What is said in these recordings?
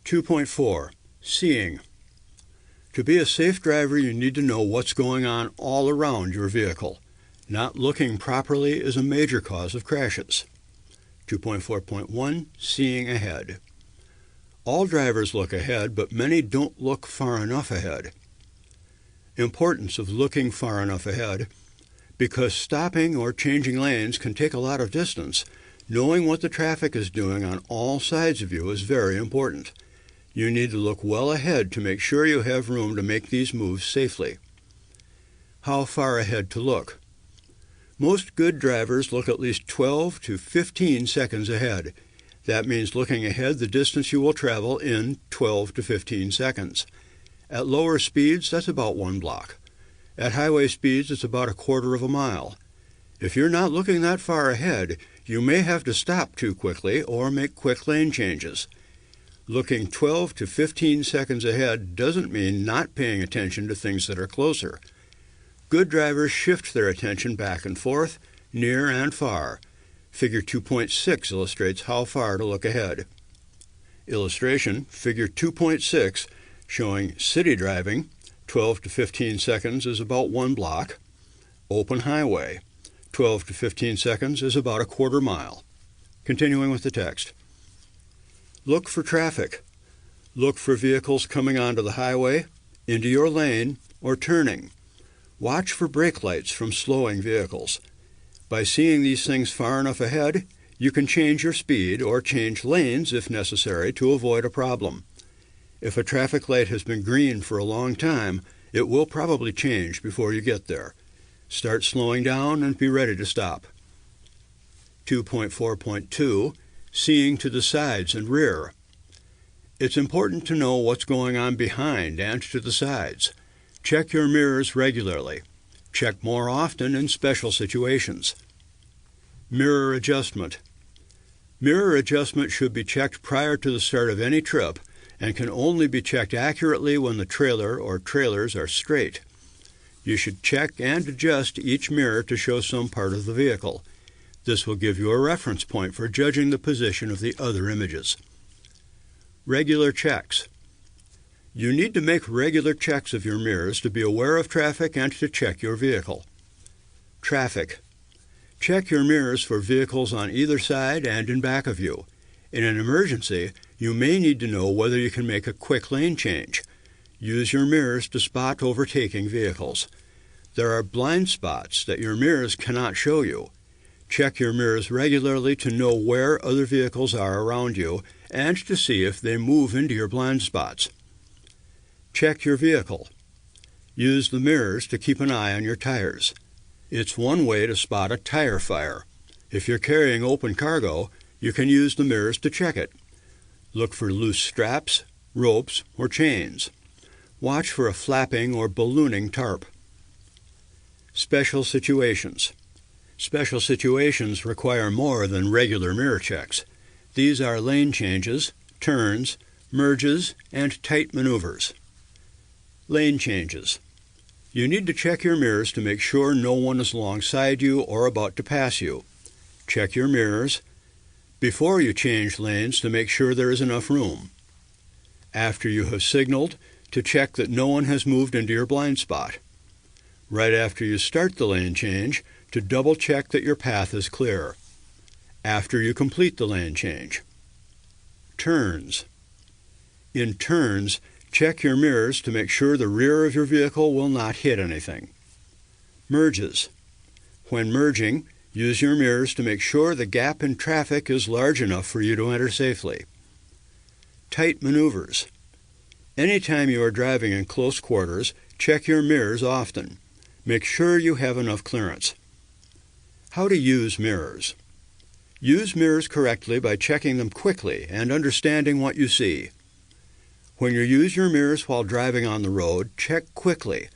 2.4. Seeing. To be a safe driver, you need to know what's going on all around your vehicle. Not looking properly is a major cause of crashes. 2.4.1. Seeing ahead. All drivers look ahead, but many don't look far enough ahead. Importance of looking far enough ahead. Because stopping or changing lanes can take a lot of distance, knowing what the traffic is doing on all sides of you is very important. You need to look well ahead to make sure you have room to make these moves safely. How far ahead to look? Most good drivers look at least 12 to 15 seconds ahead. That means looking ahead the distance you will travel in 12 to 15 seconds. At lower speeds, that's about 1 block. At highway speeds, it's about a quarter of a mile. If you're not looking that far ahead, you may have to stop too quickly or make quick lane changes. Looking 12 to 15 seconds ahead doesn't mean not paying attention to things that are closer. Good drivers shift their attention back and forth, near and far. Figure 2.6 illustrates how far to look ahead. Illustration, Figure 2.6, showing city driving, 12 to 15 seconds is about 1 block. Open highway, 12 to 15 seconds is about a quarter mile. Continuing with the text. Look for traffic. Look for vehicles coming onto the highway, into your lane, or turning. Watch for brake lights from slowing vehicles. By seeing these things far enough ahead, you can change your speed or change lanes if necessary to avoid a problem. If a traffic light has been green for a long time, it will probably change before you get there. Start slowing down and be ready to stop. 2.4.2. Seeing to the sides and rear. It's important to know what's going on behind and to the sides. Check your mirrors regularly. Check more often in special situations. Mirror adjustment. Mirror adjustment should be checked prior to the start of any trip and can only be checked accurately when the trailer or trailers are straight. You should check and adjust each mirror to show some part of the vehicle. This will give you a reference point for judging the position of the other images. Regular checks. You need to make regular checks of your mirrors to be aware of traffic and to check your vehicle. Traffic. Check your mirrors for vehicles on either side and in back of you. In an emergency, you may need to know whether you can make a quick lane change. Use your mirrors to spot overtaking vehicles. There are blind spots that your mirrors cannot show you. Check your mirrors regularly to know where other vehicles are around you and to see if they move into your blind spots. Check your vehicle. Use the mirrors to keep an eye on your tires. It's one way to spot a tire fire. If you're carrying open cargo, you can use the mirrors to check it. Look for loose straps, ropes, or chains. Watch for a flapping or ballooning tarp. Special situations. Special situations require more than regular mirror checks. These are lane changes, turns, merges, and tight maneuvers. Lane changes. You need to check your mirrors to make sure no one is alongside you or about to pass you. Check your mirrors before you change lanes to make sure there is enough room. After you have signaled, to check that no one has moved into your blind spot. Right after you start the lane change, to double-check that your path is clear. After you complete the lane change. Turns. In turns, check your mirrors to make sure the rear of your vehicle will not hit anything. Merges. When merging, use your mirrors to make sure the gap in traffic is large enough for you to enter safely. Tight maneuvers. Anytime you are driving in close quarters, check your mirrors often. Make sure you have enough clearance. How to use mirrors. Use mirrors correctly by checking them quickly and understanding what you see. When you use your mirrors while driving on the road, check quickly.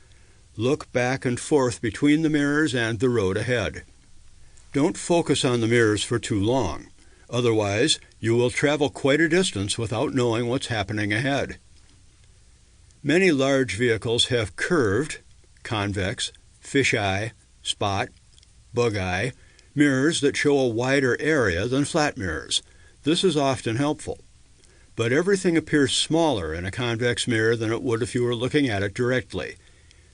Look back and forth between the mirrors and the road ahead. Don't focus on the mirrors for too long. Otherwise, you will travel quite a distance without knowing what's happening ahead. Many large vehicles have curved, convex, fisheye, spot, bug eye, mirrors that show a wider area than flat mirrors. This is often helpful. but everything appears smaller in a convex mirror than it would if you were looking at it directly.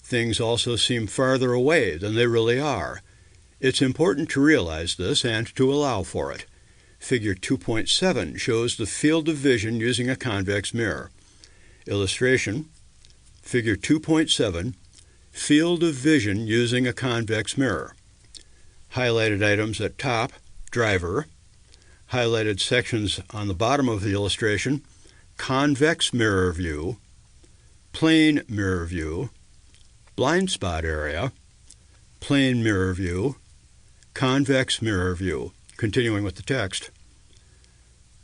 Things also seem farther away than they really are. It's important to realize this and to allow for it. Figure 2.7 shows the field of vision using a convex mirror. Illustration: Figure 2.7, field of vision using a convex mirror. Highlighted items at top, driver. Highlighted sections on the bottom of the illustration, convex mirror view, plane mirror view, blind spot area, plane mirror view, convex mirror view. Continuing with the text.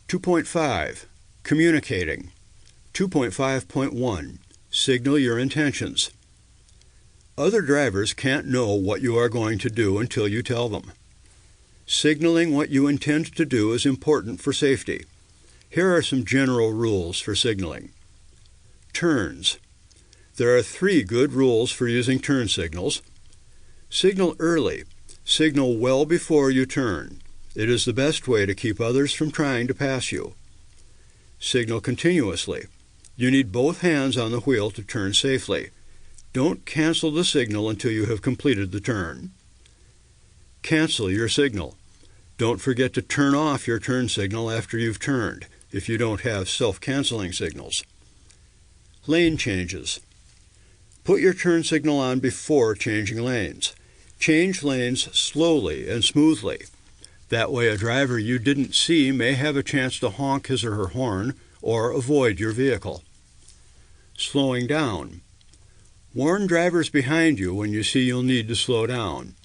2.5. Communicating. 2.5.1. Signal your intentions. Other drivers can't know what you are going to do until you tell them. Signaling what you intend to do is important for safety. Here are some general rules for signaling. Turns. There are 3 good rules for using turn signals. Signal early. Signal well before you turn. It is the best way to keep others from trying to pass you. Signal continuously. You need both hands on the wheel to turn safely. Don't cancel the signal until you have completed the turn. Cancel your signal. Don't forget to turn off your turn signal after you've turned, if you don't have self-canceling signals. Lane changes. Put your turn signal on before changing lanes. Change lanes slowly and smoothly. That way a driver you didn't see may have a chance to honk his or her horn or avoid your vehicle. Slowing down. Warn drivers behind you when you see you'll need to slow down.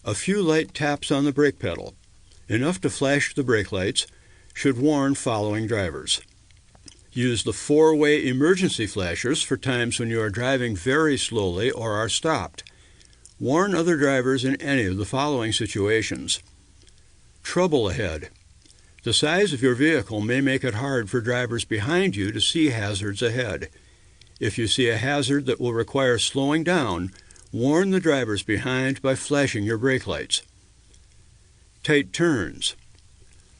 A few light taps on the brake pedal, enough to flash the brake lights, should warn following drivers. Use the 4-way emergency flashers for times when you are driving very slowly or are stopped. Warn other drivers in any of the following situations. Trouble ahead. The size of your vehicle may make it hard for drivers behind you to see hazards ahead. If you see a hazard that will require slowing down, warn the drivers behind by flashing your brake lights. Tight turns.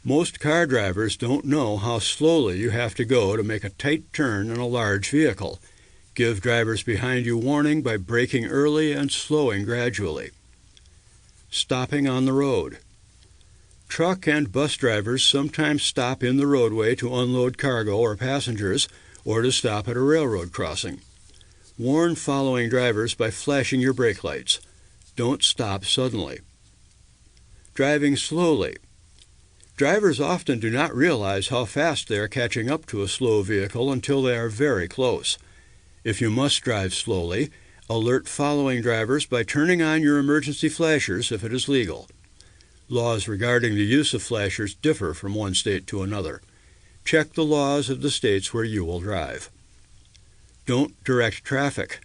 Most car drivers don't know how slowly you have to go to make a tight turn in a large vehicle. Give drivers behind you warning by braking early and slowing gradually. Stopping on the road. Truck and bus drivers sometimes stop in the roadway to unload cargo or passengers, or to stop at a railroad crossing. Warn following drivers by flashing your brake lights. Don't stop suddenly. Driving slowly. Drivers often do not realize how fast they are catching up to a slow vehicle until they are very close. If you must drive slowly, alert following drivers by turning on your emergency flashers if it is legal. Laws regarding the use of flashers differ from one state to another. Check the laws of the states where you will drive. Don't direct traffic.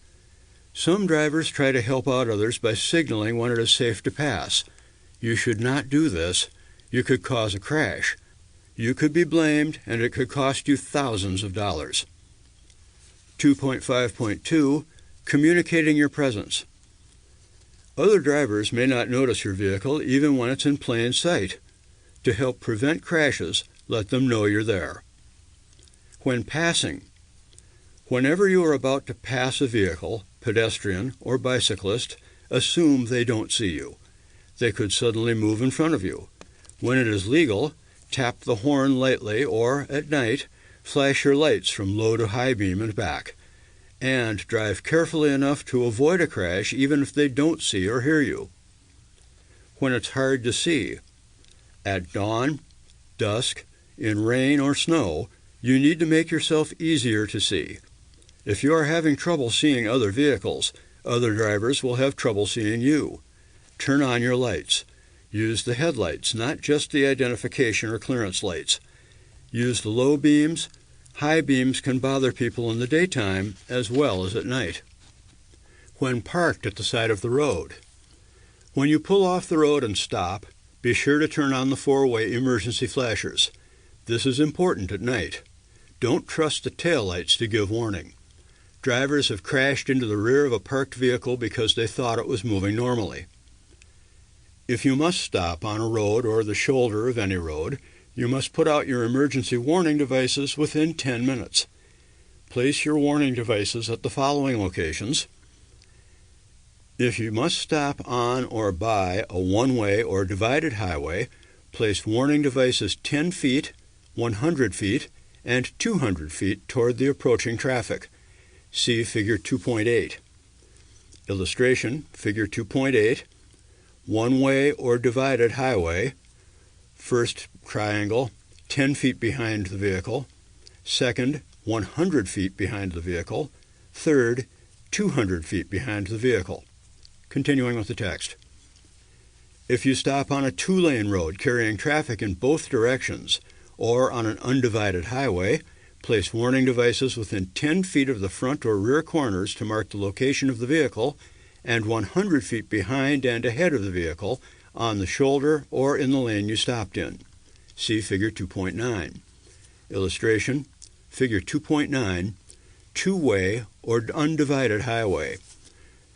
Some drivers try to help out others by signaling when it is safe to pass. You should not do this. You could cause a crash. You could be blamed, and it could cost you thousands of dollars. 2.5.2. Communicating your presence. Other drivers may not notice your vehicle even when it's in plain sight. To help prevent crashes, let them know you're there. When passing. Whenever you are about to pass a vehicle, pedestrian or bicyclist, assume they don't see you. They could suddenly move in front of you. When it is legal, tap the horn lightly or, at night, flash your lights from low to high beam and back. And drive carefully enough to avoid a crash even if they don't see or hear you. When it's hard to see. At dawn, dusk, in rain or snow, you need to make yourself easier to see. If you are having trouble seeing other vehicles, other drivers will have trouble seeing you. Turn on your lights. Use the headlights, not just the identification or clearance lights. Use the low beams. High beams can bother people in the daytime as well as at night. When parked at the side of the road. When you pull off the road and stop, be sure to turn on the 4-way emergency flashers. This is important at night. Don't trust the taillights to give warning. Drivers have crashed into the rear of a parked vehicle because they thought it was moving normally. If you must stop on a road or the shoulder of any road, You must put out your emergency warning devices within 10 minutes. Place your warning devices at the following locations. If you must stop on or by a one-way or divided highway, place warning devices 10 feet, 100 feet, and 200 feet toward the approaching traffic. See Figure 2.8. Illustration, Figure 2.8. One-way or divided highway. First triangle, 10 feet behind the vehicle. Second, 100 feet behind the vehicle. Third, 200 feet behind the vehicle. Continuing with the text. If you stop on a two-lane road carrying traffic in both directions, or on an undivided highway, place warning devices within 10 feet of the front or rear corners to mark the location of the vehicle, and 100 feet behind and ahead of the vehicle on the shoulder or in the lane you stopped in. See Figure 2.9. Illustration, Figure 2.9, two-way or undivided highway.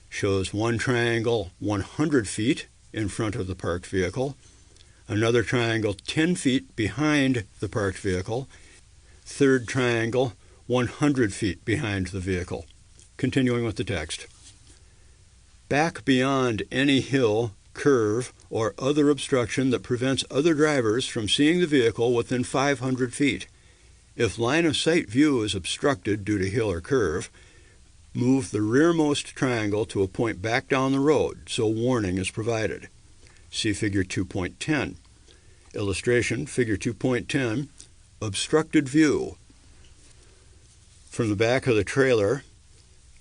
Shows one triangle 100 feet in front of the parked vehicle, another triangle 10 feet behind the parked vehicle, third triangle 100 feet behind the vehicle. Continuing with the text. Back beyond any hill, curve, or other obstruction that prevents other drivers from seeing the vehicle within 500 feet. If line of sight view is obstructed due to hill or curve, move the rearmost triangle to a point back down the road so warning is provided. See Figure 2.10. Illustration, Figure 2.10, obstructed view. From the back of the trailer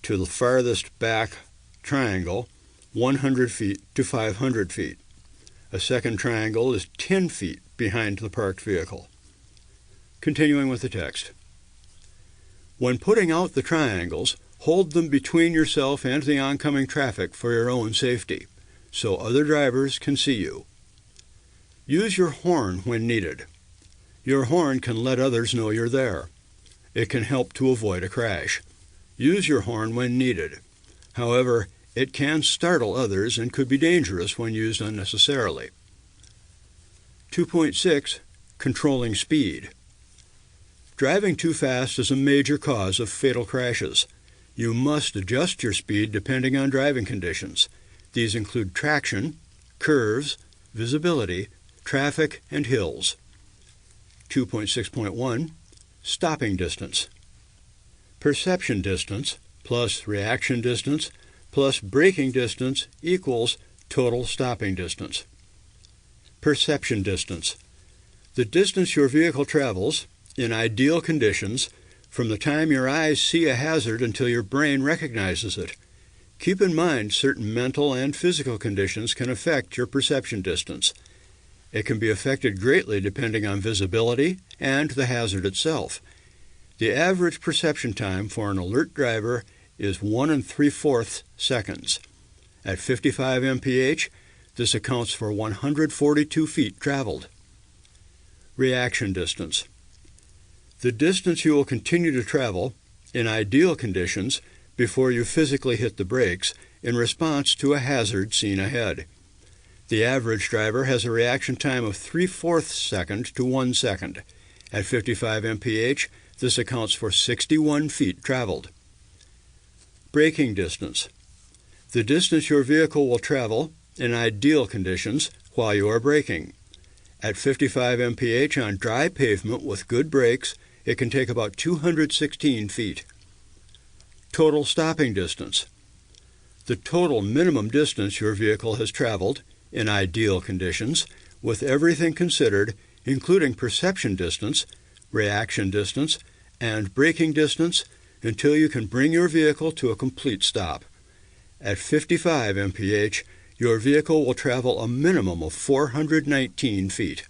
to the farthest back triangle, 100 feet to 500 feet. A second triangle is 10 feet behind the parked vehicle. Continuing with the text. When putting out the triangles, hold them between yourself and the oncoming traffic for your own safety, so other drivers can see you. Use your horn when needed. Your horn can let others know you're there. It can help to avoid a crash. Use your horn when needed. However, it can startle others and could be dangerous when used unnecessarily. 2.6. Controlling speed. Driving too fast is a major cause of fatal crashes. You must adjust your speed depending on driving conditions. These include traction, curves, visibility, traffic, and hills. 2.6.1. Stopping distance. Perception distance plus reaction distance plus braking distance equals total stopping distance. Perception distance. The distance your vehicle travels, in ideal conditions, from the time your eyes see a hazard until your brain recognizes it. Keep in mind certain mental and physical conditions can affect your perception distance. It can be affected greatly depending on visibility and the hazard itself. The average perception time for an alert driver is 1 3/4 seconds. At 55 mph, this accounts for 142 feet traveled. Reaction distance. The distance you will continue to travel, in ideal conditions, before you physically hit the brakes in response to a hazard seen ahead. The average driver has a reaction time of 3/4 second to 1 second. At 55 mph, this accounts for 61 feet traveled. Braking distance. The distance your vehicle will travel, in ideal conditions, while you are braking. At 55 mph on dry pavement with good brakes, it can take about 216 feet. Total stopping distance. The total minimum distance your vehicle has traveled, in ideal conditions, with everything considered, including perception distance, reaction distance, and braking distance, until you can bring your vehicle to a complete stop. At 55 mph, your vehicle will travel a minimum of 419 feet.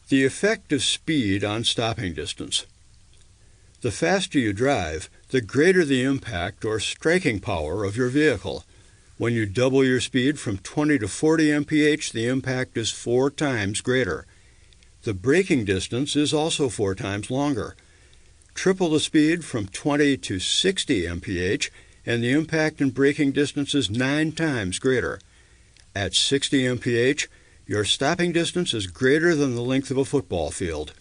The effect of speed on stopping distance. The faster you drive, the greater the impact or striking power of your vehicle. When you double your speed from 20 to 40 mph, the impact is 4 times greater. The braking distance is also 4 times longer. Triple the speed from 20 to 60 mph, and the impact and braking distance is 9 times greater. At 60 mph, Your stopping distance is greater than the length of a football field.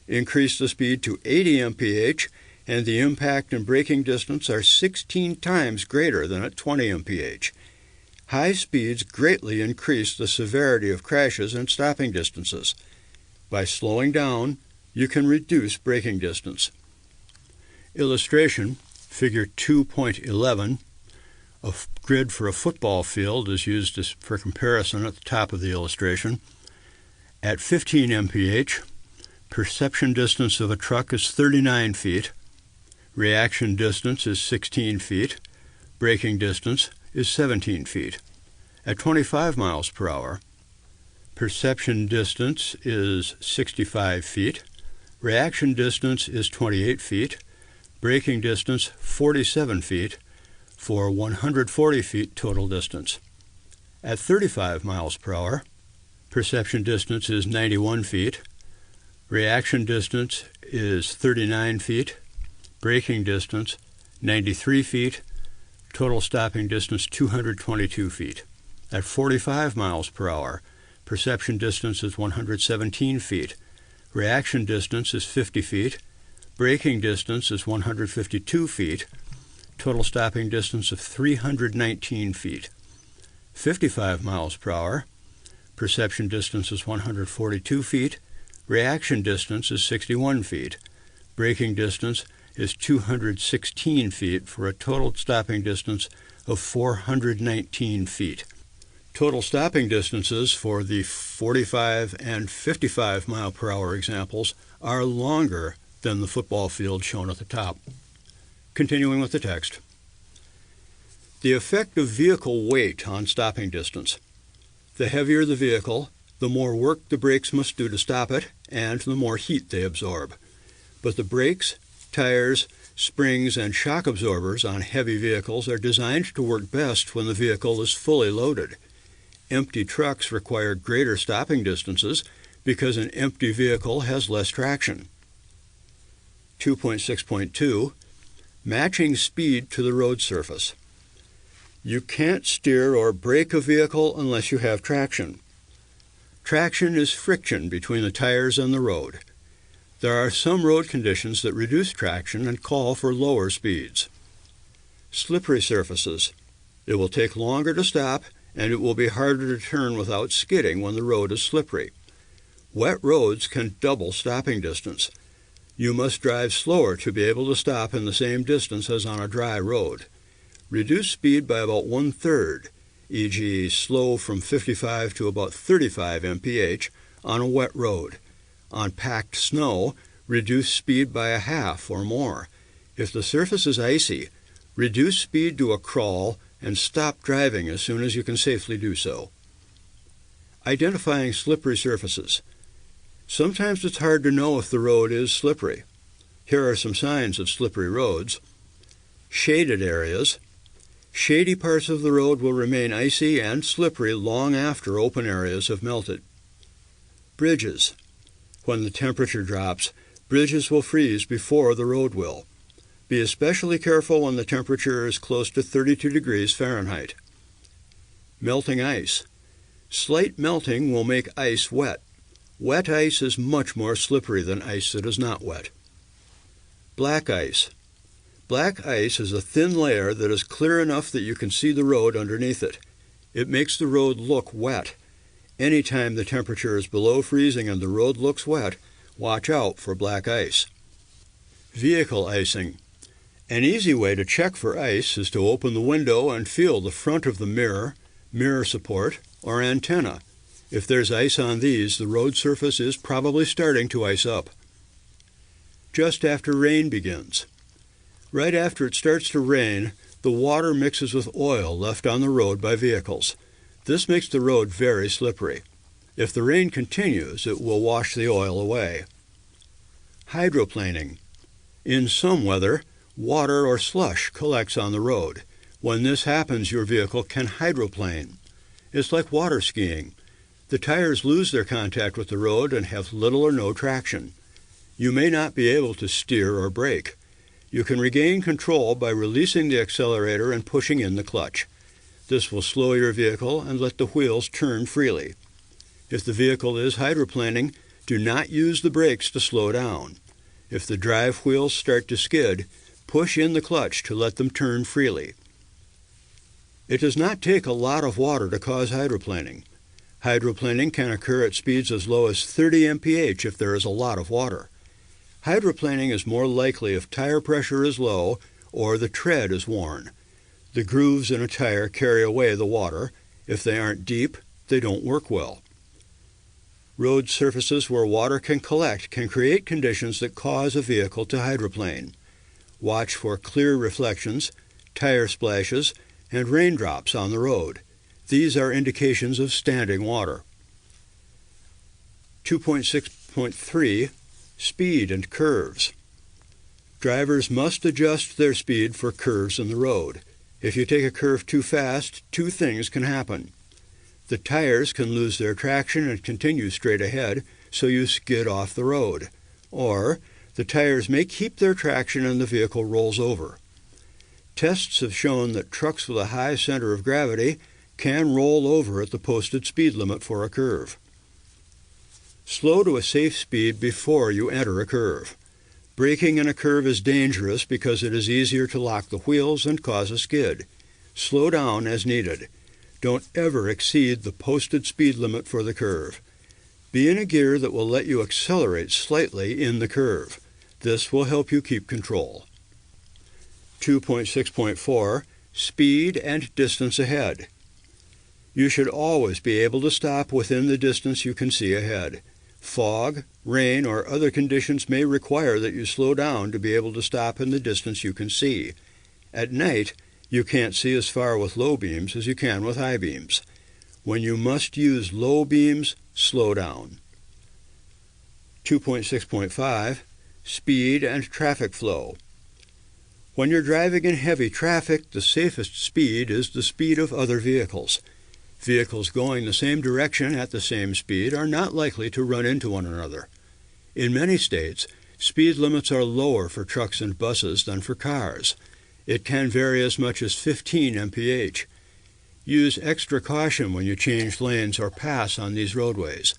Increase the speed to 80 mph, and the impact and braking distance are 16 times greater than at 20 mph. High speeds greatly increase the severity of crashes and stopping distances. By slowing down, you can reduce braking distance. Illustration, Figure 2.11. A grid for a football field is used for comparison at the top of the illustration. At 15 mph, perception distance of a truck is 39 feet, reaction distance is 16 feet, braking distance is 17 feet. At 25 miles per hour, perception distance is 65 feet, reaction distance is 28 feet, braking distance 47 feet, for 140 feet total distance. At 35 miles per hour, perception distance is 91 feet, reaction distance is 39 feet, braking distance 93 feet, total stopping distance 222 feet. At 45 miles per hour, perception distance is 117 feet, reaction distance is 50 feet, braking distance is 152 feet, total stopping distance of 319 feet. 55 miles per hour, perception distance is 142 feet, reaction distance is 61 feet, braking distance is 216 feet for a total stopping distance of 419 feet. Total stopping distances for the 45 and 55 mile per hour examples are longer than the football field shown at the top. Continuing with the text. The effect of vehicle weight on stopping distance. The heavier the vehicle, the more work the brakes must do to stop it, and the more heat they absorb. But the brakes, tires, springs, and shock absorbers on heavy vehicles are designed to work best when the vehicle is fully loaded. Empty trucks require greater stopping distances because an empty vehicle has less traction. 2.6.2 Matching speed to the road surface. You can't steer or brake a vehicle unless you have traction. Traction is friction between the tires and the road. There are some road conditions that reduce traction and call for lower speeds. Slippery surfaces. It will take longer to stop, and it will be harder to turn without skidding when the road is slippery. Wet roads can double stopping distance. You must drive slower to be able to stop in the same distance as on a dry road. Reduce speed by about 1/3, e.g. slow from 55 to about 35 mph on a wet road. On packed snow, reduce speed by a half or more. If the surface is icy, reduce speed to a crawl and stop driving as soon as you can safely do so. Identifying slippery surfaces. Sometimes it's hard to know if the road is slippery. Here are some signs of slippery roads. Shaded areas. Shady parts of the road will remain icy and slippery long after open areas have melted. Bridges. When the temperature drops, bridges will freeze before the road will. Be especially careful when the temperature is close to 32 degrees Fahrenheit. Melting ice. Slight melting will make ice wet. Wet ice is much more slippery than ice that is not wet. Black ice. Black ice is a thin layer that is clear enough that you can see the road underneath it. It makes the road look wet. Anytime the temperature is below freezing and the road looks wet, watch out for black ice. Vehicle icing. An easy way to check for ice is to open the window and feel the front of the mirror, mirror support, or antenna. If there's ice on these, the road surface is probably starting to ice up. Just after rain begins. Right after it starts to rain, the water mixes with oil left on the road by vehicles. This makes the road very slippery. If the rain continues, it will wash the oil away. Hydroplaning. In some weather, water or slush collects on the road. When this happens, your vehicle can hydroplane. It's like water skiing. The tires lose their contact with the road and have little or no traction. You may not be able to steer or brake. You can regain control by releasing the accelerator and pushing in the clutch. This will slow your vehicle and let the wheels turn freely. If the vehicle is hydroplaning, do not use the brakes to slow down. If the drive wheels start to skid, push in the clutch to let them turn freely. It does not take a lot of water to cause hydroplaning. Hydroplaning can occur at speeds as low as 30 mph if there is a lot of water. Hydroplaning is more likely if tire pressure is low or the tread is worn. The grooves in a tire carry away the water. If they aren't deep, they don't work well. Road surfaces where water can collect can create conditions that cause a vehicle to hydroplane. Watch for clear reflections, tire splashes, and raindrops on the road. These are indications of standing water. 2.6.3 Speed and curves. Drivers must adjust their speed for curves in the road. If you take a curve too fast, two things can happen. The tires can lose their traction and continue straight ahead, so you skid off the road. Or the tires may keep their traction and the vehicle rolls over. Tests have shown that trucks with a high center of gravity can roll over at the posted speed limit for a curve. Slow to a safe speed before you enter a curve. Braking in a curve is dangerous because it is easier to lock the wheels and cause a skid. Slow down as needed. Don't ever exceed the posted speed limit for the curve. Be in a gear that will let you accelerate slightly in the curve. This will help you keep control. 2.6.4 Speed and distance ahead. You should always be able to stop within the distance you can see ahead. Fog, rain, or other conditions may require that you slow down to be able to stop in the distance you can see. At night, you can't see as far with low beams as you can with high beams. When you must use low beams, slow down. 2.6.5 Speed and traffic flow. When you're driving in heavy traffic, the safest speed is the speed of other vehicles. Vehicles going the same direction at the same speed are not likely to run into one another. In many states, speed limits are lower for trucks and buses than for cars. It can vary as much as 15 mph. Use extra caution when you change lanes or pass on these roadways.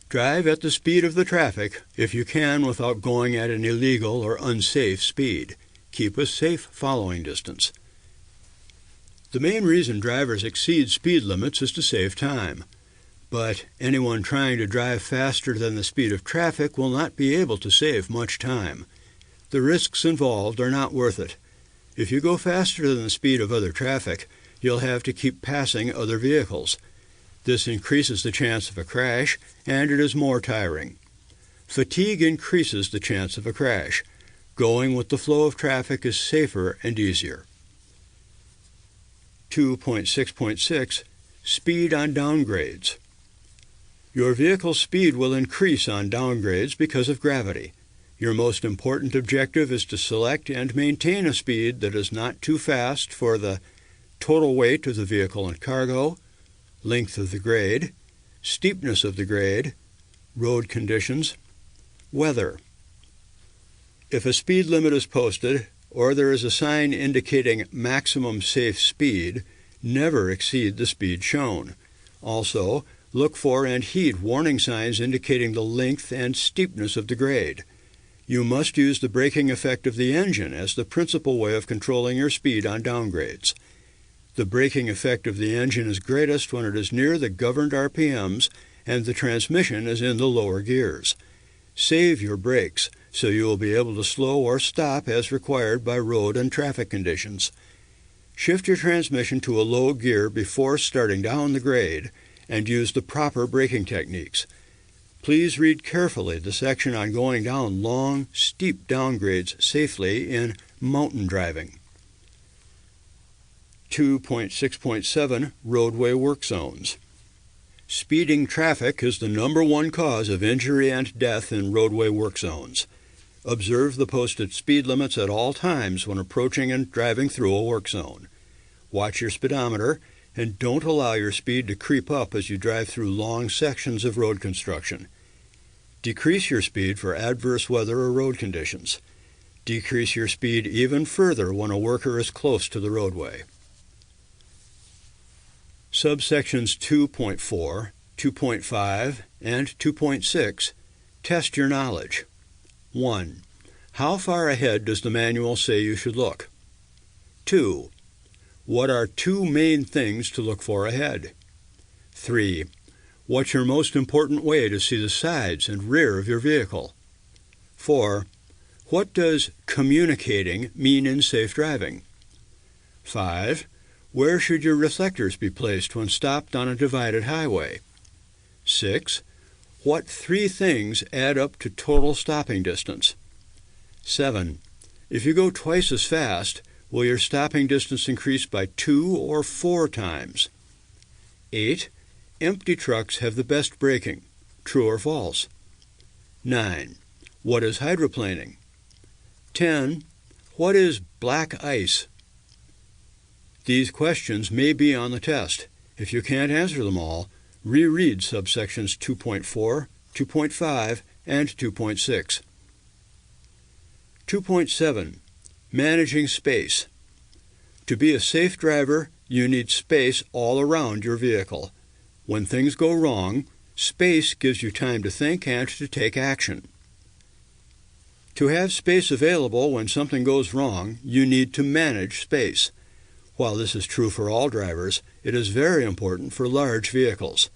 Drive at the speed of the traffic if you can without going at an illegal or unsafe speed. Keep a safe following distance. The main reason drivers exceed speed limits is to save time. But anyone trying to drive faster than the speed of traffic will not be able to save much time. The risks involved are not worth it. If you go faster than the speed of other traffic, you'll have to keep passing other vehicles. This increases the chance of a crash, and it is more tiring. Fatigue increases the chance of a crash. Going with the flow of traffic is safer and easier. 2.6.6 Speed on downgrades. Your vehicle's speed will increase on downgrades because of gravity. Your most important objective is to select and maintain a speed that is not too fast for the total weight of the vehicle and cargo, length of the grade, steepness of the grade, road conditions, weather. If a speed limit is posted, or there is a sign indicating maximum safe speed, never exceed the speed shown. Also, look for and heed warning signs indicating the length and steepness of the grade. You must use the braking effect of the engine as the principal way of controlling your speed on downgrades. The braking effect of the engine is greatest when it is near the governed RPMs and the transmission is in the lower gears. Save your brakes so you will be able to slow or stop as required by road and traffic conditions. Shift your transmission to a low gear before starting down the grade and use the proper braking techniques. Please read carefully the section on going down long, steep downgrades safely in mountain driving. 2.6.7 Roadway Work Zones. Speeding traffic is the #1 cause of injury and death in roadway work zones. Observe the posted speed limits at all times when approaching and driving through a work zone. Watch your speedometer and don't allow your speed to creep up as you drive through long sections of road construction. Decrease your speed for adverse weather or road conditions. Decrease your speed even further when a worker is close to the roadway. Subsections 2.4 2.5, and 2.6, test your knowledge. 1. How far ahead does the manual say you should look? 2. What are two main things to look for ahead? 3. What's your most important way to see the sides and rear of your vehicle? 4. What does communicating mean in safe driving? 5. Where should your reflectors be placed when stopped on a divided highway? 6. What three things add up to total stopping distance? 7. If you go twice as fast, will your stopping distance increase by 2 or 4 times? 8. Empty trucks have the best braking. True or false? 9. What is hydroplaning? 10. What is black ice? These questions may be on the test. If you can't answer them all, reread subsections 2.4, 2.5, and 2.6. 2.7. Managing space. To be a safe driver, you need space all around your vehicle. When things go wrong, space gives you time to think and to take action. To have space available when something goes wrong, you need to manage space. While this is true for all drivers, it is very important for large vehicles.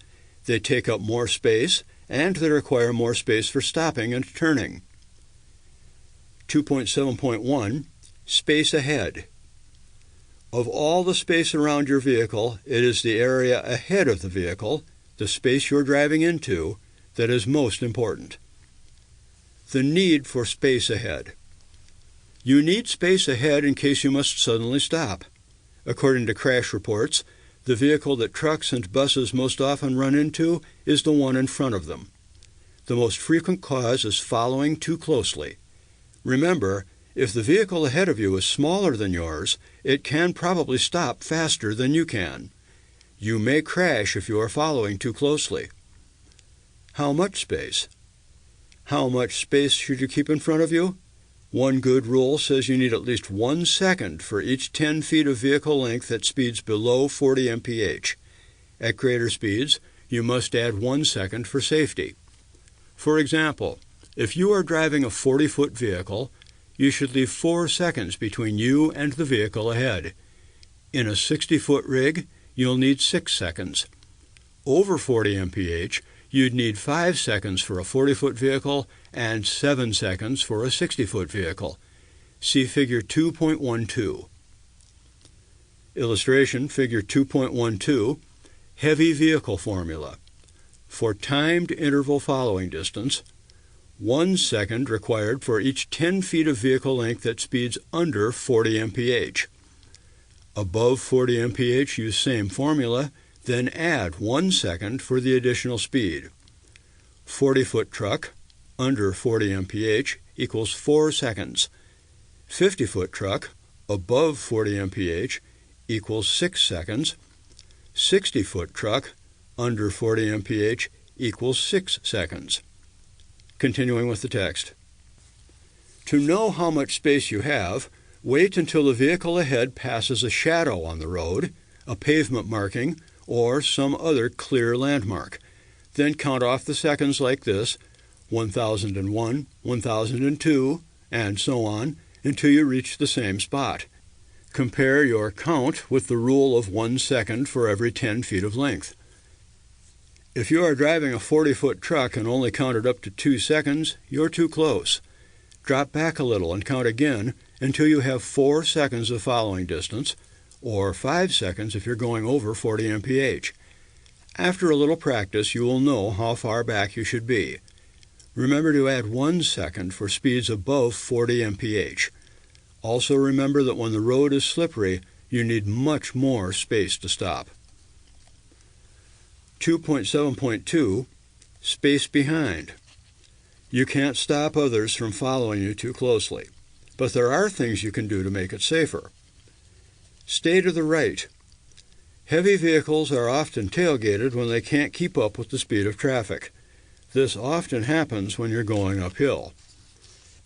They take up more space, and they require more space for stopping and turning. 2.7.1. Space ahead. Of all the space around your vehicle, it is the area ahead of the vehicle, the space you're driving into, that is most important. The need for space ahead. You need space ahead in case you must suddenly stop. According to crash reports, the vehicle that trucks and buses most often run into is the one in front of them. The most frequent cause is following too closely. Remember, if the vehicle ahead of you is smaller than yours, it can probably stop faster than you can. You may crash if you are following too closely. How much space? How much space should you keep in front of you? One good rule says you need at least 1 second for each 10 feet of vehicle length at speeds below 40 mph. At greater speeds, you must add 1 second for safety. For example, if you are driving a 40-foot vehicle, you should leave 4 seconds between you and the vehicle ahead. In a 60-foot rig, you'll need 6 seconds. Over 40 mph, you'd need 5 seconds for a 40-foot vehicle and 7 seconds for a 60-foot vehicle. See Figure 2.12. Illustration, Figure 2.12, Heavy Vehicle Formula. For timed interval following distance, 1 second required for each 10 feet of vehicle length at speeds under 40 mph. Above 40 mph, use same formula, then add 1 second for the additional speed. 40-foot truck, under 40 mph, equals 4 seconds. 50-foot truck, above 40 mph, equals 6 seconds. 60-foot truck, under 40 mph, equals 6 seconds. Continuing with the text. To know how much space you have, wait until the vehicle ahead passes a shadow on the road, a pavement marking, or some other clear landmark. Then count off the seconds like this, 1001, 1002, and so on, until you reach the same spot. Compare your count with the rule of 1 second for every 10 feet of length. If you are driving a 40-foot truck and only counted up to 2 seconds, you're too close. Drop back a little and count again until you have 4 seconds of following distance, or 5 seconds if you're going over 40 mph. After a little practice, you will know how far back you should be. Remember to add 1 second for speeds above 40 mph. Also remember that when the road is slippery, you need much more space to stop. 2.7.2, Space behind. You can't stop others from following you too closely, but there are things you can do to make it safer. Stay to the right. Heavy vehicles are often tailgated when they can't keep up with the speed of traffic. This often happens when you're going uphill.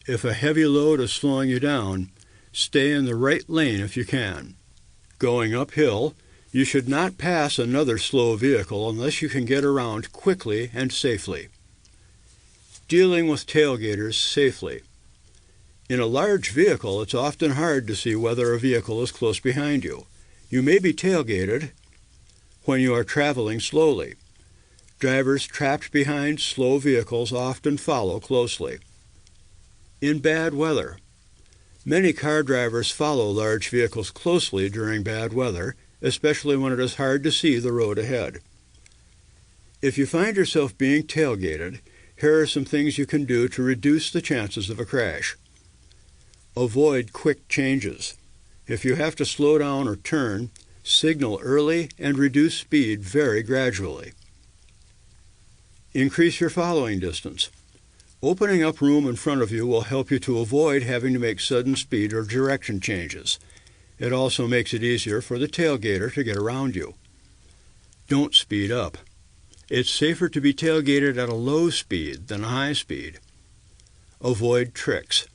If a heavy load is slowing you down, stay in the right lane if you can. Going uphill, You should not pass another slow vehicle unless you can get around quickly and safely. Dealing with tailgaters safely. In a large vehicle, it's often hard to see whether a vehicle is close behind you. You may be tailgated when you are traveling slowly. Drivers trapped behind slow vehicles often follow closely. In bad weather. Many car drivers follow large vehicles closely during bad weather, especially when it is hard to see the road ahead. If you find yourself being tailgated, here are some things you can do to reduce the chances of a crash. Avoid quick changes. If you have to slow down or turn, signal early and reduce speed very gradually. Increase your following distance. Opening up room in front of you will help you to avoid having to make sudden speed or direction changes. It also makes it easier for the tailgater to get around you. Don't speed up. It's safer to be tailgated at a low speed than a high speed. Avoid tricks.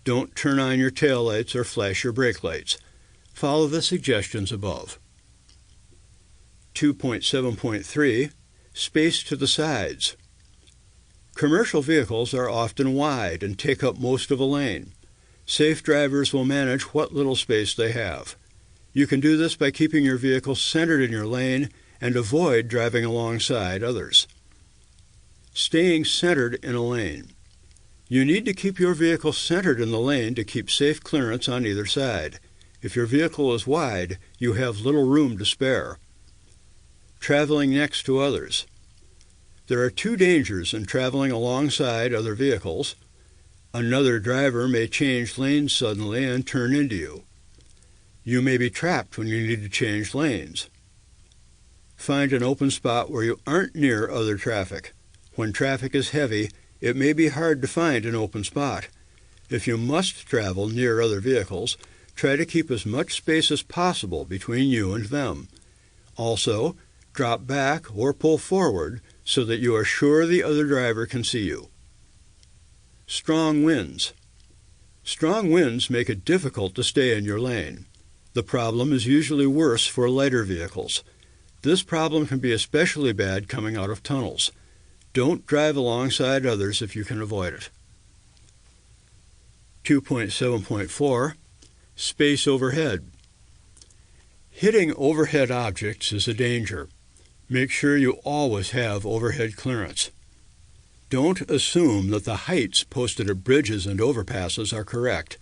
Don't turn on your taillights or flash your brake lights. Follow the suggestions above. 2.7.3 Space to the sides. Commercial vehicles are often wide and take up most of a lane. Safe drivers will manage what little space they have. You can do this by keeping your vehicle centered in your lane and avoid driving alongside others. Staying centered in a lane. You need to keep your vehicle centered in the lane to keep safe clearance on either side. If your vehicle is wide, you have little room to spare. Traveling next to others. There are two dangers in traveling alongside other vehicles. Another driver may change lanes suddenly and turn into you. You may be trapped when you need to change lanes. Find an open spot where you aren't near other traffic. When traffic is heavy, it may be hard to find an open spot. If you must travel near other vehicles, try to keep as much space as possible between you and them. Also, drop back or pull forward so that you are sure the other driver can see you. Strong winds. Strong winds make it difficult to stay in your lane. The problem is usually worse for lighter vehicles. This problem can be especially bad coming out of tunnels. Don't drive alongside others if you can avoid it. 2.7.4 Space overhead. Hitting overhead objects is a danger. Make sure you always have overhead clearance. Don't assume that the heights posted at bridges and overpasses are correct.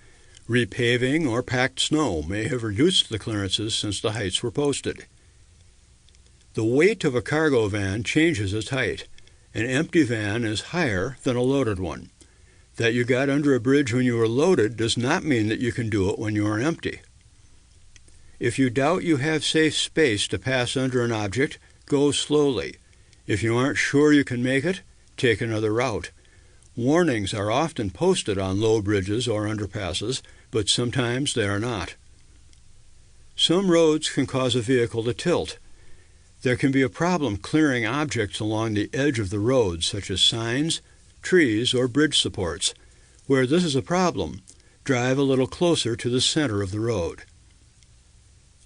Repaving or packed snow may have reduced the clearances since the heights were posted. The weight of a cargo van changes its height. An empty van is higher than a loaded one. That you got under a bridge when you were loaded does not mean that you can do it when you are empty. If you doubt you have safe space to pass under an object, go slowly. If you aren't sure you can make it, take another route. Warnings are often posted on low bridges or underpasses, but sometimes they are not. Some roads can cause a vehicle to tilt. There can be a problem clearing objects along the edge of the road, such as signs, trees, or bridge supports. Where this is a problem, drive a little closer to the center of the road.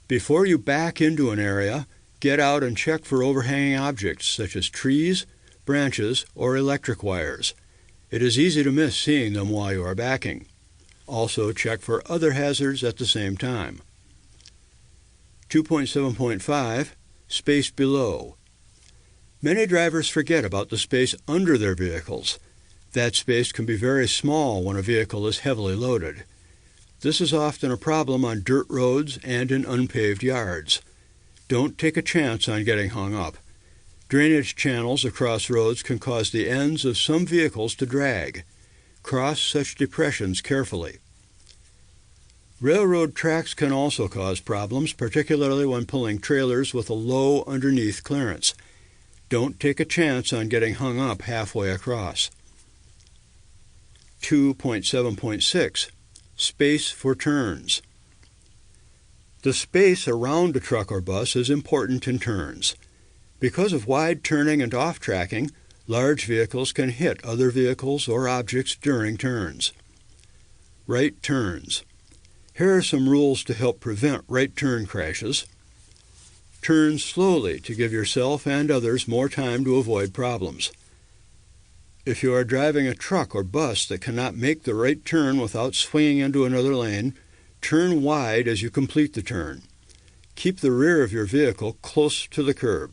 Before you back into an area, get out and check for overhanging objects such as trees, branches, or electric wires. It is easy to miss seeing them while you are backing. Also check for other hazards at the same time. 2.7.5 Space below. Many drivers forget about the space under their vehicles. That space can be very small when a vehicle is heavily loaded. This is often a problem on dirt roads and in unpaved yards. Don't take a chance on getting hung up. Drainage channels across roads can cause the ends of some vehicles to drag. Cross such depressions carefully. Railroad tracks can also cause problems, particularly when pulling trailers with a low underneath clearance. Don't take a chance on getting hung up halfway across. 2.7.6 Space for turns. The space around a truck or bus is important in turns. Because of wide turning and off-tracking, large vehicles can hit other vehicles or objects during turns. Right turns. Here are some rules to help prevent right turn crashes. Turn slowly to give yourself and others more time to avoid problems. If you are driving a truck or bus that cannot make the right turn without swinging into another lane, turn wide as you complete the turn. Keep the rear of your vehicle close to the curb.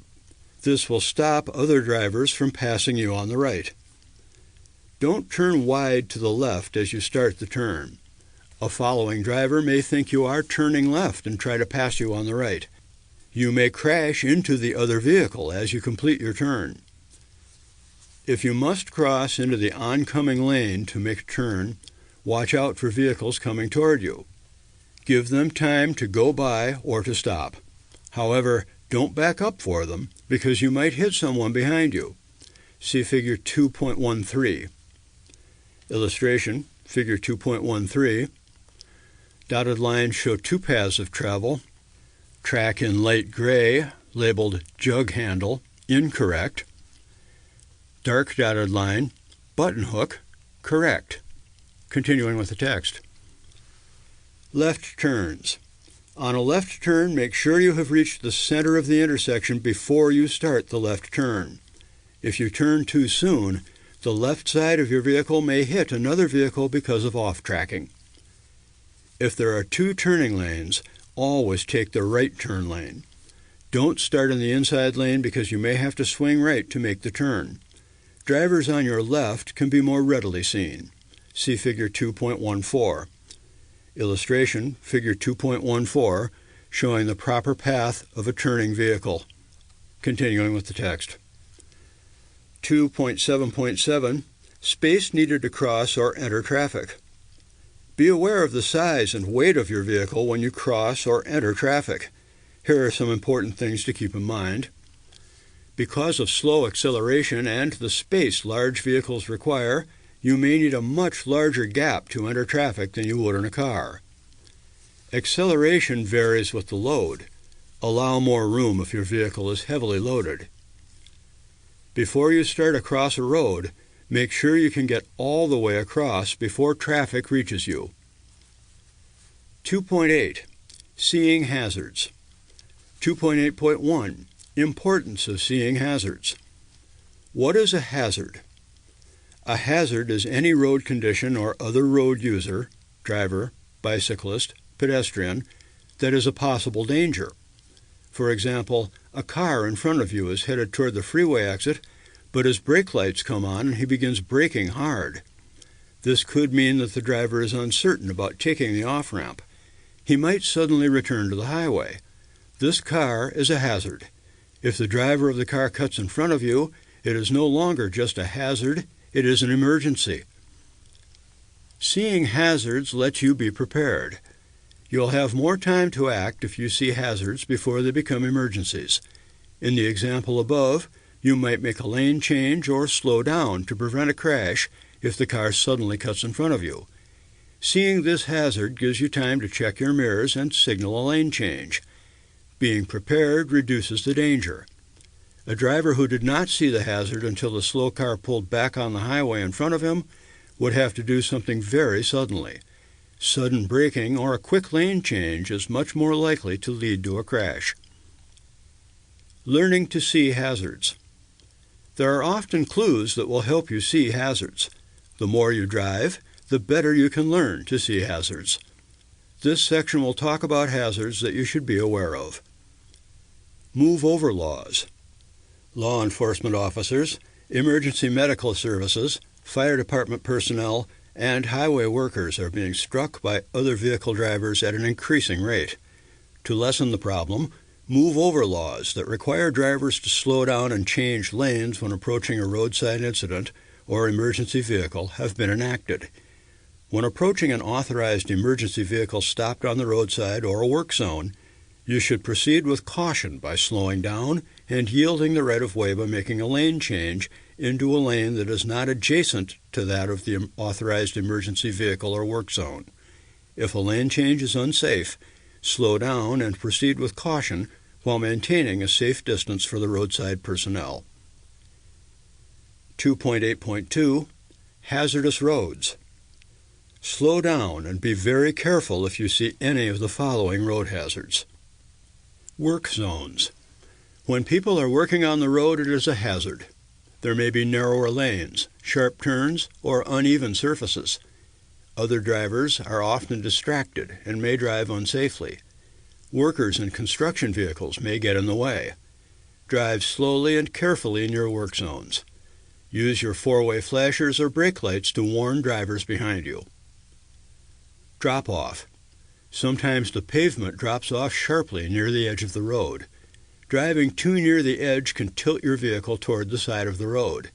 This will stop other drivers from passing you on the right. Don't turn wide to the left as you start the turn. A following driver may think you are turning left and try to pass you on the right. You may crash into the other vehicle as you complete your turn. If you must cross into the oncoming lane to make a turn, watch out for vehicles coming toward you. Give them time to go by or to stop. However, don't back up for them because you might hit someone behind you. See Figure 2.13. Illustration, Figure 2.13. Dotted lines show two paths of travel. Track in light gray, labeled jug handle, incorrect. Dark dotted line, button hook, correct. Continuing with the text. Left turns. On a left turn, make sure you have reached the center of the intersection before you start the left turn. If you turn too soon, the left side of your vehicle may hit another vehicle because of off-tracking. If there are two turning lanes, always take the right turn lane. Don't start in the inside lane because you may have to swing right to make the turn. Drivers on your left can be more readily seen. See Figure 2.14. Illustration, Figure 2.14, showing the proper path of a turning vehicle. Continuing with the text. 2.7.7, space needed to cross or enter traffic. Be aware of the size and weight of your vehicle when you cross or enter traffic. Here are some important things to keep in mind. Because of slow acceleration and the space large vehicles require, you may need a much larger gap to enter traffic than you would in a car. Acceleration varies with the load. Allow more room if your vehicle is heavily loaded. Before you start across a road, make sure you can get all the way across before traffic reaches you. 2.8. Seeing hazards. 2.8.1. Importance of seeing hazards. What is a hazard? A hazard is any road condition or other road user, driver, bicyclist, pedestrian, that is a possible danger. For example, a car in front of you is headed toward the freeway exit, but his brake lights come on and he begins braking hard. This could mean that the driver is uncertain about taking the off-ramp. He might suddenly return to the highway. This car is a hazard. If the driver of the car cuts in front of you, it is no longer just a hazard, it is an emergency. Seeing hazards lets you be prepared. You'll have more time to act if you see hazards before they become emergencies. In the example above, you might make a lane change or slow down to prevent a crash if the car suddenly cuts in front of you. Seeing this hazard gives you time to check your mirrors and signal a lane change. Being prepared reduces the danger. A driver who did not see the hazard until the slow car pulled back on the highway in front of him would have to do something very suddenly. Sudden braking or a quick lane change is much more likely to lead to a crash. Learning to see hazards. There are often clues that will help you see hazards. The more you drive, the better you can learn to see hazards. This section will talk about hazards that you should be aware of. Move over laws. Law enforcement officers, emergency medical services, fire department personnel, and highway workers are being struck by other vehicle drivers at an increasing rate. To lessen the problem, move over laws that require drivers to slow down and change lanes when approaching a roadside incident or emergency vehicle have been enacted. When approaching an authorized emergency vehicle stopped on the roadside or a work zone, you should proceed with caution by slowing down and yielding the right-of-way by making a lane change into a lane that is not adjacent to that of the authorized emergency vehicle or work zone. If a lane change is unsafe, slow down and proceed with caution while maintaining a safe distance for the roadside personnel. 2.8.2 Hazardous roads. Slow down and be very careful if you see any of the following road hazards. Work zones. When people are working on the road, it is a hazard. There may be narrower lanes, sharp turns, or uneven surfaces. Other drivers are often distracted and may drive unsafely. Workers in construction vehicles may get in the way. Drive slowly and carefully in your work zones. Use your four-way flashers or brake lights to warn drivers behind you. Drop-off. Sometimes the pavement drops off sharply near the edge of the road. Driving too near the edge can tilt your vehicle toward the side of the road.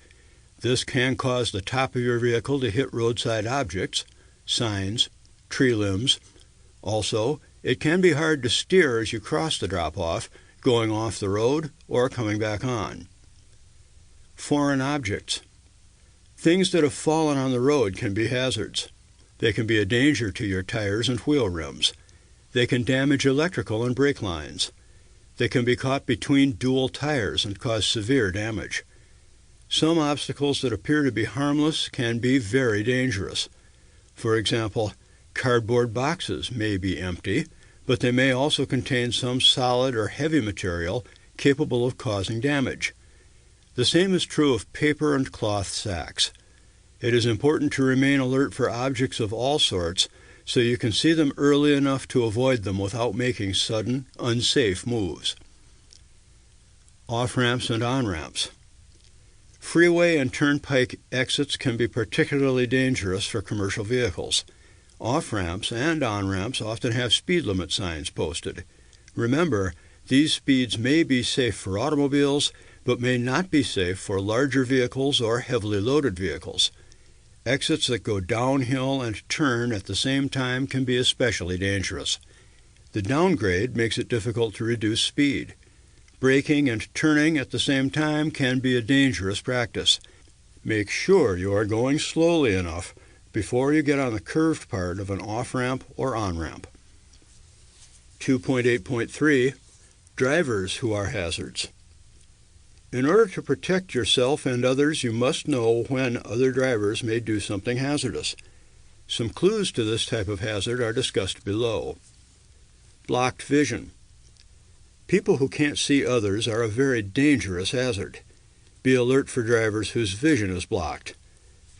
This can cause the top of your vehicle to hit roadside objects, signs, tree limbs. Also, it can be hard to steer as you cross the drop-off, going off the road or coming back on. Foreign objects. Things that have fallen on the road can be hazards. They can be a danger to your tires and wheel rims. They can damage electrical and brake lines. They can be caught between dual tires and cause severe damage. Some obstacles that appear to be harmless can be very dangerous. For example, cardboard boxes may be empty, but they may also contain some solid or heavy material capable of causing damage. The same is true of paper and cloth sacks. It is important to remain alert for objects of all sorts so you can see them early enough to avoid them without making sudden, unsafe moves. Off-ramps and on-ramps. Freeway and turnpike exits can be particularly dangerous for commercial vehicles. Off-ramps and on-ramps often have speed limit signs posted. Remember, these speeds may be safe for automobiles, but may not be safe for larger vehicles or heavily loaded vehicles. Exits that go downhill and turn at the same time can be especially dangerous. The downgrade makes it difficult to reduce speed. Braking and turning at the same time can be a dangerous practice. Make sure you are going slowly enough before you get on the curved part of an off-ramp or on-ramp. 2.8.3 Drivers who are hazards. In order to protect yourself and others, you must know when other drivers may do something hazardous. Some clues to this type of hazard are discussed below. Blocked vision. People who can't see others are a very dangerous hazard. Be alert for drivers whose vision is blocked.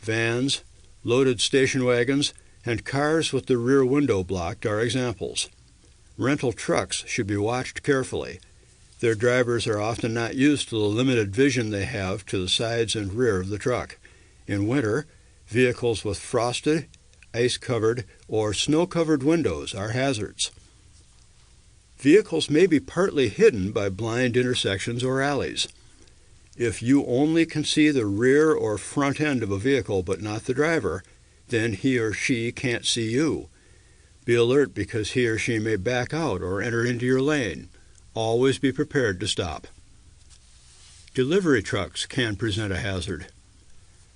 Vans, loaded station wagons, and cars with the rear window blocked are examples. Rental trucks should be watched carefully. Their drivers are often not used to the limited vision they have to the sides and rear of the truck. In winter, vehicles with frosted, ice-covered, or snow-covered windows are hazards. Vehicles may be partly hidden by blind intersections or alleys. If you only can see the rear or front end of a vehicle but not the driver, then he or she can't see you. Be alert because he or she may back out or enter into your lane. Always be prepared to stop. Delivery trucks can present a hazard.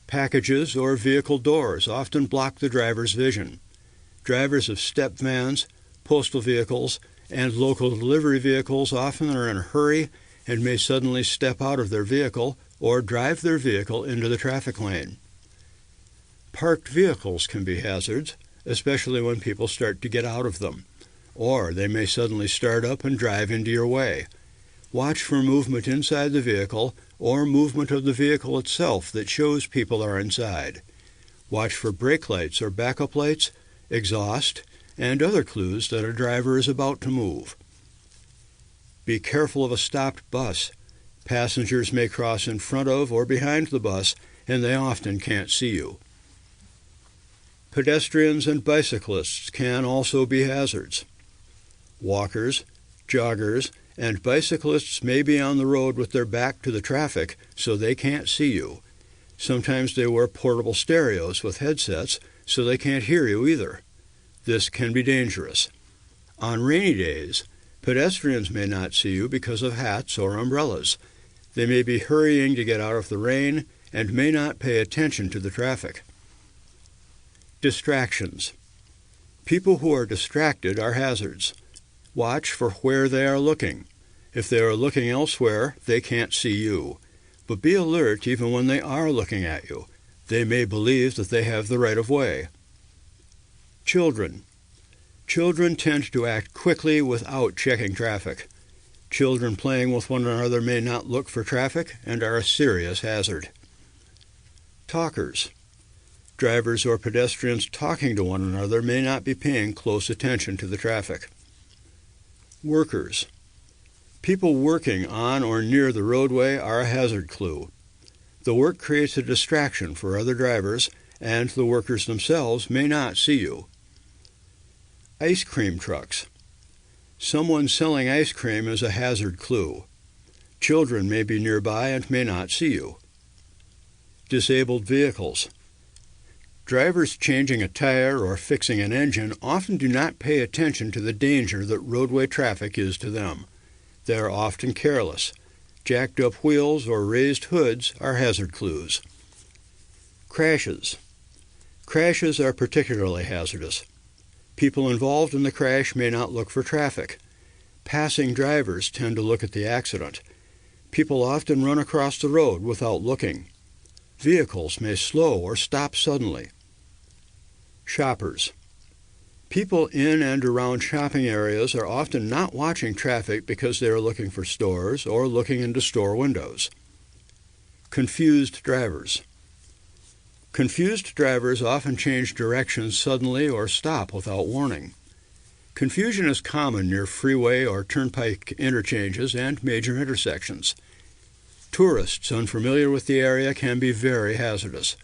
Packages or vehicle doors often block the driver's vision. Drivers of step vans, postal vehicles, and local delivery vehicles often are in a hurry and may suddenly step out of their vehicle or drive their vehicle into the traffic lane. Parked vehicles can be hazards, especially when people start to get out of them, or they may suddenly start up and drive into your way. Watch for movement inside the vehicle or movement of the vehicle itself that shows people are inside. Watch for brake lights or backup lights, exhaust, and other clues that a driver is about to move. Be careful of a stopped bus. Passengers may cross in front of or behind the bus, and they often can't see you. Pedestrians and bicyclists can also be hazards. Walkers, joggers, and bicyclists may be on the road with their back to the traffic so they can't see you. Sometimes they wear portable stereos with headsets so they can't hear you either. This can be dangerous. On rainy days, pedestrians may not see you because of hats or umbrellas. They may be hurrying to get out of the rain and may not pay attention to the traffic. Distractions. People who are distracted are hazards. Watch for where they are looking. If they are looking elsewhere, they can't see you. But be alert even when they are looking at you. They may believe that they have the right of way. Children. Children tend to act quickly without checking traffic. Children playing with one another may not look for traffic and are a serious hazard. Talkers. Drivers or pedestrians talking to one another may not be paying close attention to the traffic. Workers. People working on or near the roadway are a hazard clue. The work creates a distraction for other drivers, and the workers themselves may not see you. Ice cream trucks. Someone selling ice cream is a hazard clue. Children may be nearby and may not see you. Disabled vehicles. Drivers changing a tire or fixing an engine often do not pay attention to the danger that roadway traffic is to them. They are often careless. Jacked up wheels or raised hoods are hazard clues. Crashes. Crashes are particularly hazardous. People involved in the crash may not look for traffic. Passing drivers tend to look at the accident. People often run across the road without looking. Vehicles may slow or stop suddenly. Shoppers. People in and around shopping areas are often not watching traffic because they are looking for stores or looking into store windows. Confused drivers. Confused drivers often change directions suddenly or stop without warning. Confusion is common near freeway or turnpike interchanges and major intersections. Tourists unfamiliar with the area can be very hazardous.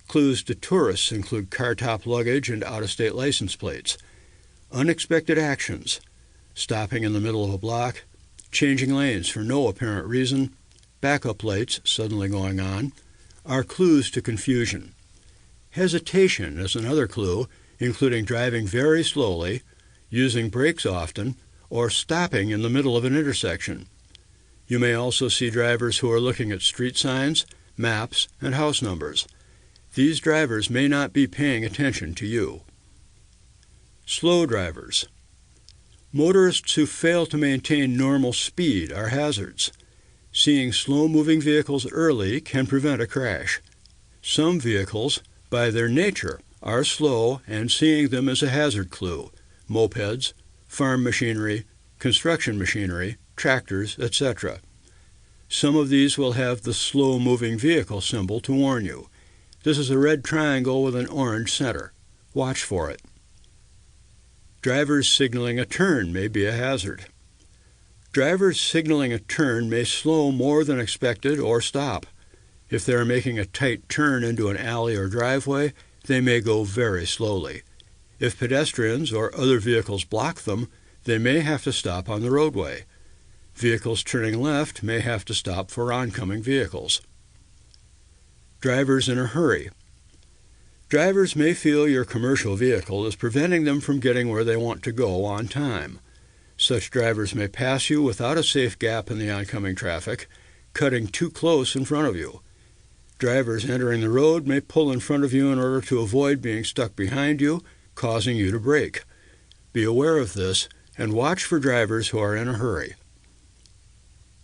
Clues to tourists include car-top luggage and out-of-state license plates. Unexpected actions, stopping in the middle of a block, changing lanes for no apparent reason, backup lights suddenly going on, are clues to confusion. Hesitation is another clue, including driving very slowly, using brakes often, or stopping in the middle of an intersection. You may also see drivers who are looking at street signs, maps, and house numbers. These drivers may not be paying attention to you. Slow drivers. Motorists who fail to maintain normal speed are hazards. Seeing slow-moving vehicles early can prevent a crash. Some vehicles, by their nature, are slow, and seeing them is a hazard clue. Mopeds, farm machinery, construction machinery, tractors, etc. Some of these will have the slow-moving vehicle symbol to warn you. This is a red triangle with an orange center. Watch for it. Drivers signaling a turn may be a hazard. Drivers signaling a turn may slow more than expected or stop. If they are making a tight turn into an alley or driveway, they may go very slowly. If pedestrians or other vehicles block them, they may have to stop on the roadway. Vehicles turning left may have to stop for oncoming vehicles. Drivers in a hurry. Drivers may feel your commercial vehicle is preventing them from getting where they want to go on time. Such drivers may pass you without a safe gap in the oncoming traffic, cutting too close in front of you. Drivers entering the road may pull in front of you in order to avoid being stuck behind you, causing you to brake. Be aware of this and watch for drivers who are in a hurry.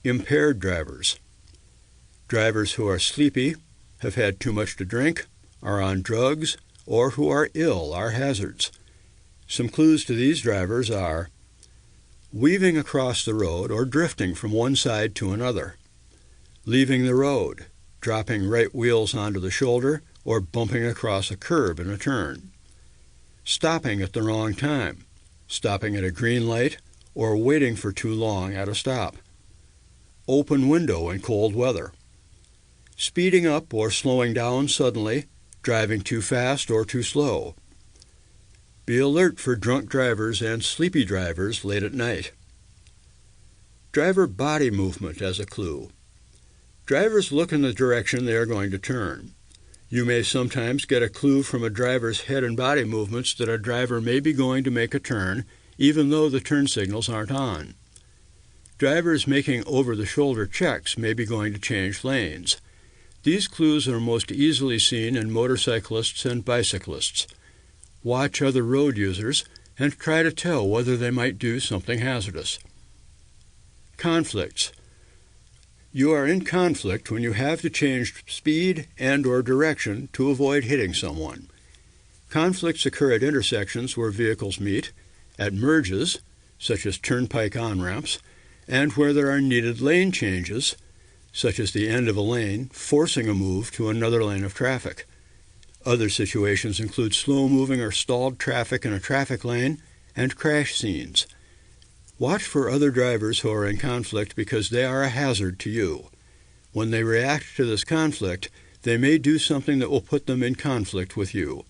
Impaired drivers. Drivers who are sleepy, have had too much to drink, are on drugs, or who are ill are hazards. Some clues to these drivers are weaving across the road or drifting from one side to another, leaving the road, dropping right wheels onto the shoulder, or bumping across a curb in a turn, stopping at the wrong time, stopping at a green light, or waiting for too long at a stop, open window in cold weather, speeding up or slowing down suddenly, driving too fast or too slow. Be alert for drunk drivers and sleepy drivers late at night. Driver body movement as a clue. Drivers look in the direction they are going to turn. You may sometimes get a clue from a driver's head and body movements that a driver may be going to make a turn, even though the turn signals aren't on. Drivers making over-the-shoulder checks may be going to change lanes. These clues are most easily seen in motorcyclists and bicyclists. Watch other road users and try to tell whether they might do something hazardous. Conflicts. You are in conflict when you have to change speed and/or direction to avoid hitting someone. Conflicts occur at intersections where vehicles meet, at merges, such as turnpike on-ramps, and where there are needed lane changes, such as the end of a lane forcing a move to another lane of traffic. Other situations include slow-moving or stalled traffic in a traffic lane and crash scenes. Watch for other drivers who are in conflict because they are a hazard to you. When they react to this conflict, they may do something that will put them in conflict with you.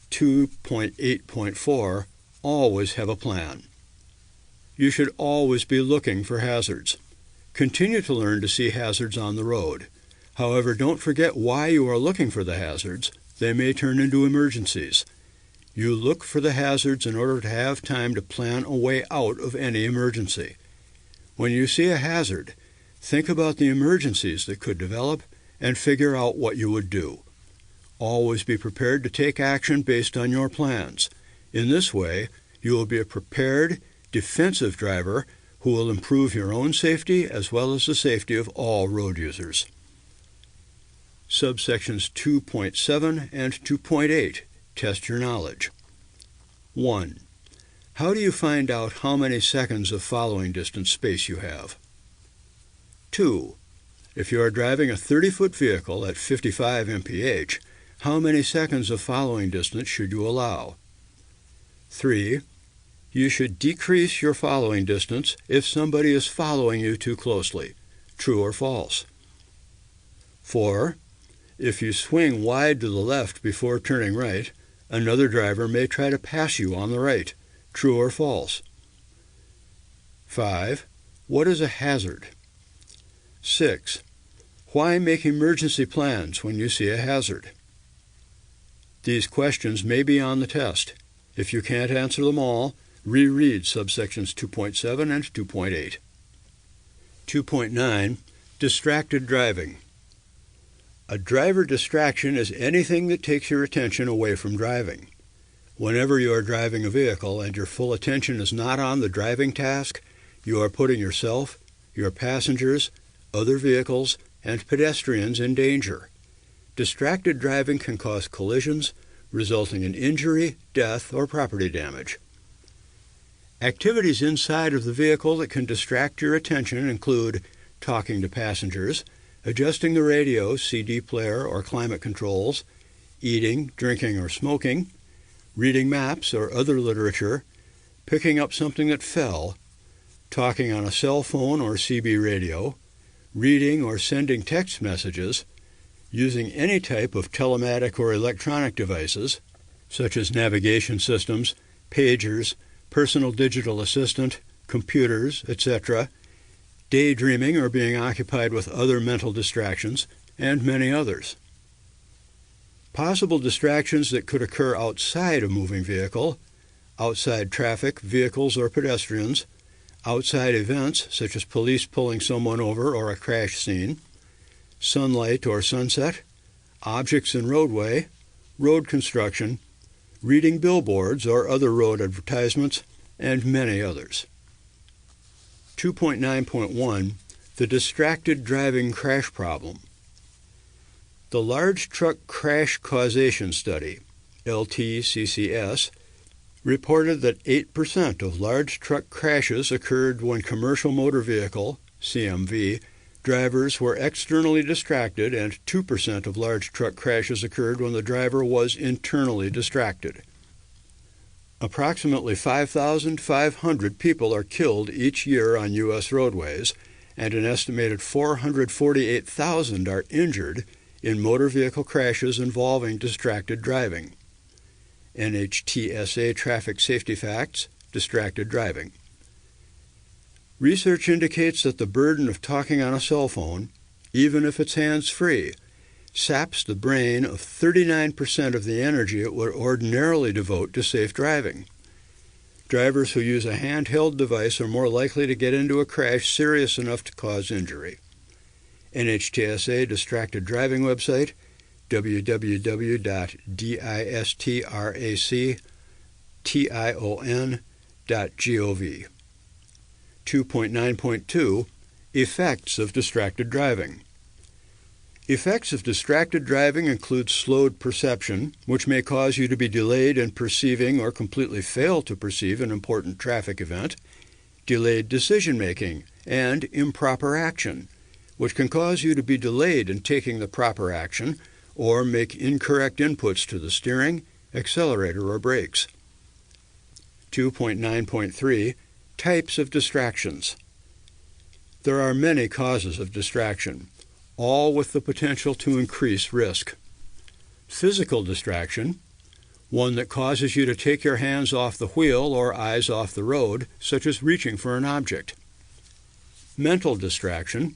2.8.4 Always have a plan. You should always be looking for hazards. Continue to learn to see hazards on the road. However, don't forget why you are looking for the hazards. They may turn into emergencies. You look for the hazards in order to have time to plan a way out of any emergency. When you see a hazard, think about the emergencies that could develop and figure out what you would do. Always be prepared to take action based on your plans. In this way, you will be a prepared, defensive driver who will improve your own safety as well as the safety of all road users. Subsections 2.7 and 2.8 test your knowledge. 1. How do you find out how many seconds of following distance space you have? 2. If you are driving a 30-foot vehicle at 55 mph, how many seconds of following distance should you allow? 3. You should decrease your following distance if somebody is following you too closely. True or false? 4. If you swing wide to the left before turning right, another driver may try to pass you on the right. True or false? 5. What is a hazard? 6. Why make emergency plans when you see a hazard? These questions may be on the test. If you can't answer them all, reread subsections 2.7 and 2.8. 2.9. Distracted driving. A driver distraction is anything that takes your attention away from driving. Whenever you are driving a vehicle and your full attention is not on the driving task, you are putting yourself, your passengers, other vehicles, and pedestrians in danger. Distracted driving can cause collisions, resulting in injury, death, or property damage. Activities inside of the vehicle that can distract your attention include talking to passengers, adjusting the radio, CD player, or climate controls, eating, drinking, or smoking, reading maps or other literature, picking up something that fell, talking on a cell phone or CB radio, reading or sending text messages, using any type of telematic or electronic devices, such as navigation systems, pagers, personal digital assistant, computers, etc., daydreaming or being occupied with other mental distractions, and many others. Possible distractions that could occur outside a moving vehicle, outside traffic, vehicles, or pedestrians, outside events such as police pulling someone over or a crash scene, sunlight or sunset, objects in roadway, road construction, reading billboards or other road advertisements, and many others. 2.9.1 The Distracted Driving Crash Problem. The Large Truck Crash Causation Study, LTCCS, reported that 8% of large truck crashes occurred when commercial motor vehicle, CMV, drivers were externally distracted, and 2% of large truck crashes occurred when the driver was internally distracted. Approximately 5,500 people are killed each year on U.S. roadways, and an estimated 448,000 are injured in motor vehicle crashes involving distracted driving. NHTSA Traffic Safety Facts, Distracted Driving. Research indicates that the burden of talking on a cell phone, even if it's hands-free, saps the brain of 39% of the energy it would ordinarily devote to safe driving. Drivers who use a handheld device are more likely to get into a crash serious enough to cause injury. NHTSA Distracted Driving website, www.distractation.gov. 2.9.2 Effects of Distracted Driving. Effects of distracted driving include slowed perception, which may cause you to be delayed in perceiving or completely fail to perceive an important traffic event, delayed decision-making, and improper action, which can cause you to be delayed in taking the proper action or make incorrect inputs to the steering, accelerator, or brakes. 2.9.3 Types of distractions. There are many causes of distraction, all with the potential to increase risk. Physical distraction, one that causes you to take your hands off the wheel or eyes off the road, such as reaching for an object. Mental distraction,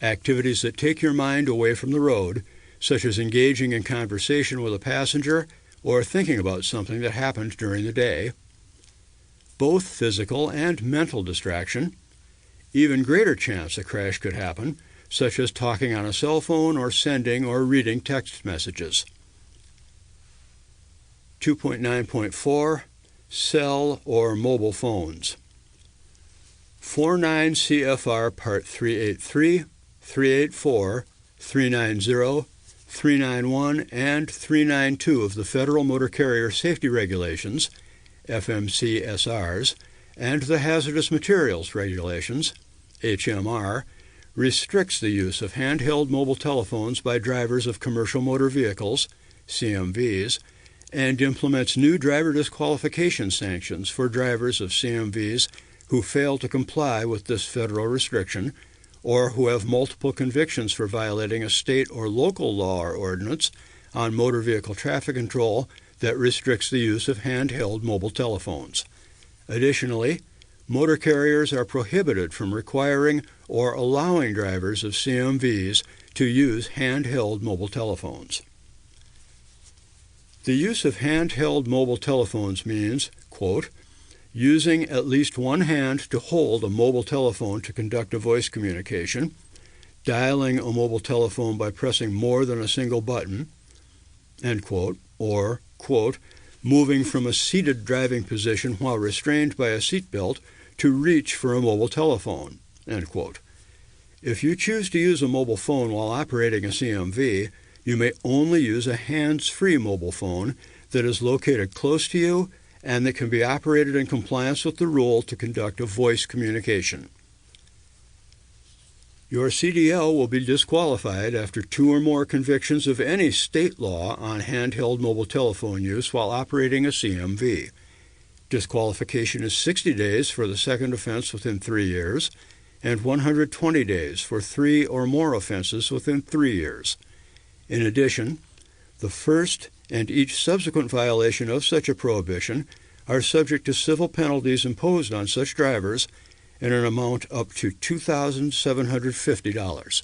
activities that take your mind away from the road, such as engaging in conversation with a passenger or thinking about something that happened during the day. Both physical and mental distraction, even greater chance a crash could happen, such as talking on a cell phone or sending or reading text messages. 2.9.4 Cell or mobile phones. 49 CFR Part 383, 384, 390, 391, and 392 of the Federal Motor Carrier Safety Regulations, FMCSRs, and the Hazardous Materials Regulations, HMR, restricts the use of handheld mobile telephones by drivers of commercial motor vehicles, CMVs, and implements new driver disqualification sanctions for drivers of CMVs who fail to comply with this federal restriction or who have multiple convictions for violating a state or local law or ordinance on motor vehicle traffic control that restricts the use of handheld mobile telephones. Additionally, motor carriers are prohibited from requiring or allowing drivers of CMVs to use handheld mobile telephones. The use of handheld mobile telephones means, quote, using at least one hand to hold a mobile telephone to conduct a voice communication, dialing a mobile telephone by pressing more than a single button, end quote, or, quote, moving from a seated driving position while restrained by a seatbelt to reach for a mobile telephone, end quote. If you choose to use a mobile phone while operating a CMV, you may only use a hands-free mobile phone that is located close to you and that can be operated in compliance with the rule to conduct a voice communication. Your CDL will be disqualified after 2 or more convictions of any state law on handheld mobile telephone use while operating a CMV. Disqualification is 60 days for the second offense within 3 years and 120 days for 3 or more offenses within 3 years. In addition, the first and each subsequent violation of such a prohibition are subject to civil penalties imposed on such drivers in an amount up to $2,750.